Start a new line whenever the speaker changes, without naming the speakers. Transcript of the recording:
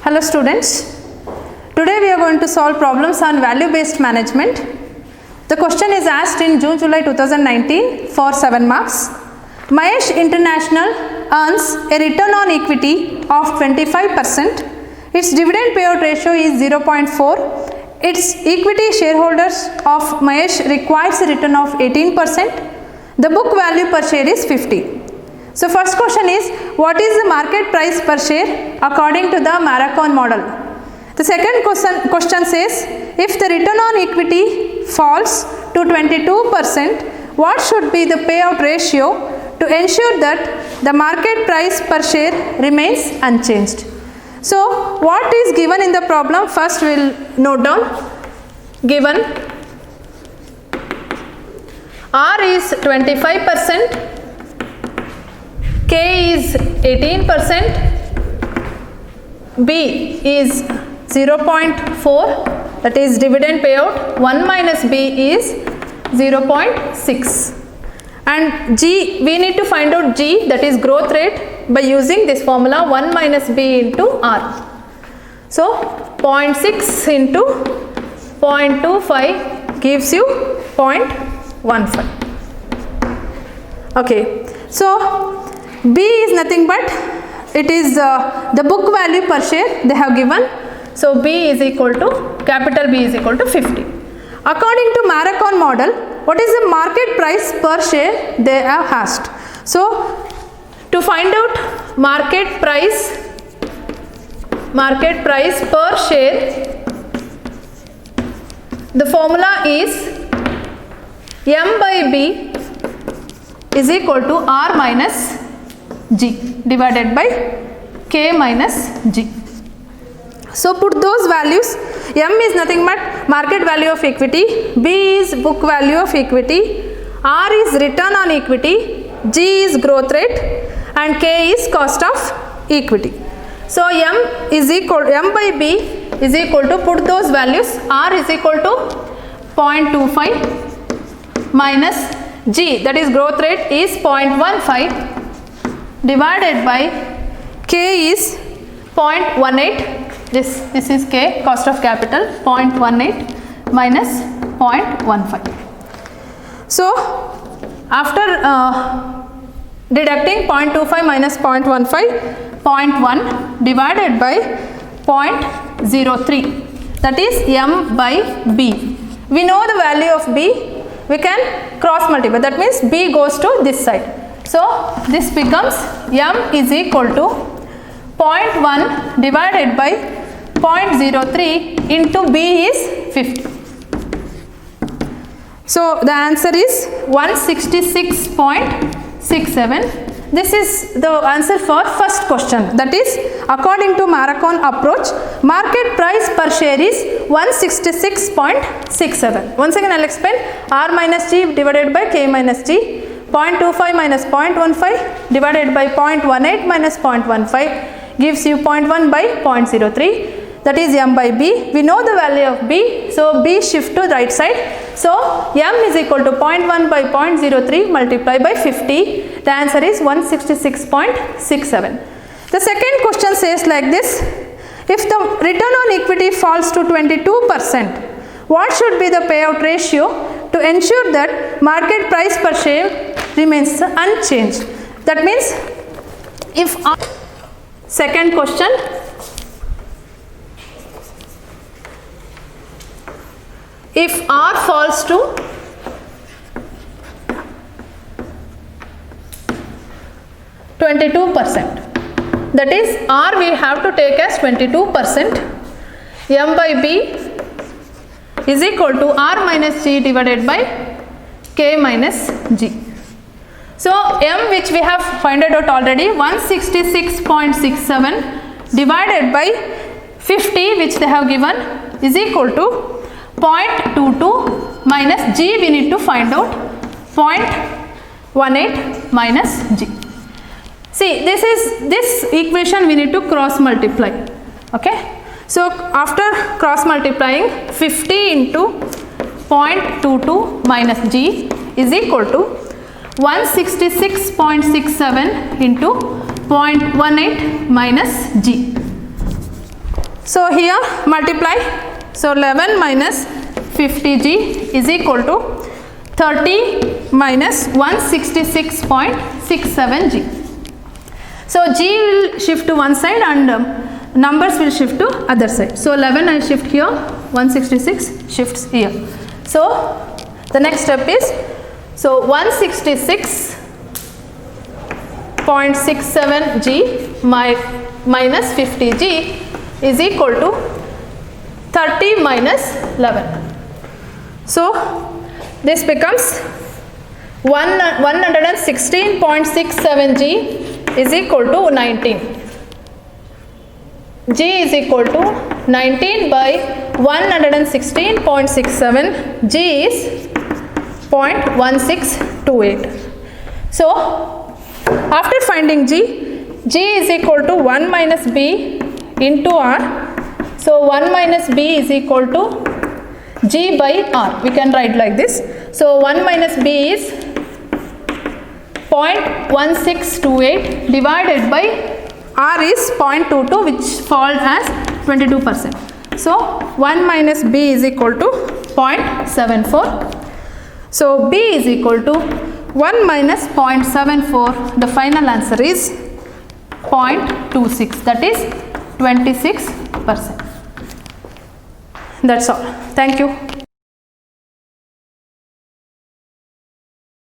Hello students, today we are going to solve problems on value based management. The question is asked in June-July 2019 for 7 marks. Mahesh International earns a return on equity of 25%. Its dividend payout ratio is 0.4. Its equity shareholders of Mahesh requires a return of 18%. The book value per share is 50. So first question is, what is the market price per share according to the Marcon model? The second question says, if the return on equity falls to 22%, what should be the payout ratio to ensure that the market price per share remains unchanged? So what is given in the problem? First we will note down. Given R is 25%, K is 18%, B is 0.4, that is dividend payout, 1 minus B is 0.6, and G, we need to find out G, that is growth rate, by using this formula 1 minus B into R. So 0.6 into 0.25 gives you 0.15. Okay, so B is nothing but it is the book value per share they have given. So B is equal to, capital B is equal to 50. According to Marcon model, what is the market price per share they have asked? So to find out market price per share, the formula is M by B is equal to R minus G divided by K minus G. So put those values. M is nothing but market value of equity, B is book value of equity, R is return on equity, G is growth rate, and K is cost of equity. So M by B is equal to, put those values, R is equal to 0.25 minus G, that is growth rate, is 0.15 divided by K is 0.18. This is K, cost of capital, 0.18 minus 0.15. So after deducting 0.25 minus 0.15, 0.1 divided by 0.03, that is M by B. We know the value of B, we can cross multiply, that means B goes to this side. So this becomes M is equal to 0.1 divided by 0.03 into B is 50. So the answer is 166.67. This is the answer for first question, that is according to Marcon approach, market price per share is 166.67. Once again I will explain. R minus G divided by K minus G, 0.25 minus 0.15 divided by 0.18 minus 0.15 gives you 0.1 by 0.03, that is M by B. We know the value of B, so B shift to right side. So M is equal to 0.1 by 0.03 multiplied by 50. The answer is 166.67. The second question says like this, if the return on equity falls to 22%, what should be the payout ratio to ensure that market price per share remains unchanged? That means if second question, if R falls to 22%, that is R we have to take as 22%, M by B is equal to R minus G divided by K minus G. So M, which we have found out already, 166.67 divided by 50, which they have given, is equal to 0.22 minus G, we need to find out 0.18 minus G. See, this equation we need to cross multiply. Okay. So after cross multiplying, 50 into 0.22 minus G is equal to 166.67 into 0.18 minus G. So here multiply. So 11 minus 50G is equal to 30 minus 166.67G. So G will shift to one side and numbers will shift to other side. So 11 I shift here, 166 shifts here. So the next step is, so 166.67G minus 50G is equal to 30 minus 11. So this becomes 116.67G is equal to 19. G is equal to 19 by 116.67. G is 0.1628. So after finding G is equal to 1 minus B into R. So 1 minus B is equal to G by R. We can write like this. So 1 minus B is 0.1628 divided by R is 0.22, which falls as 22%. So 1 minus B is equal to 0.74. So B is equal to 1 minus 0.74. The final answer is 0.26, that is 26%. That's all. Thank you.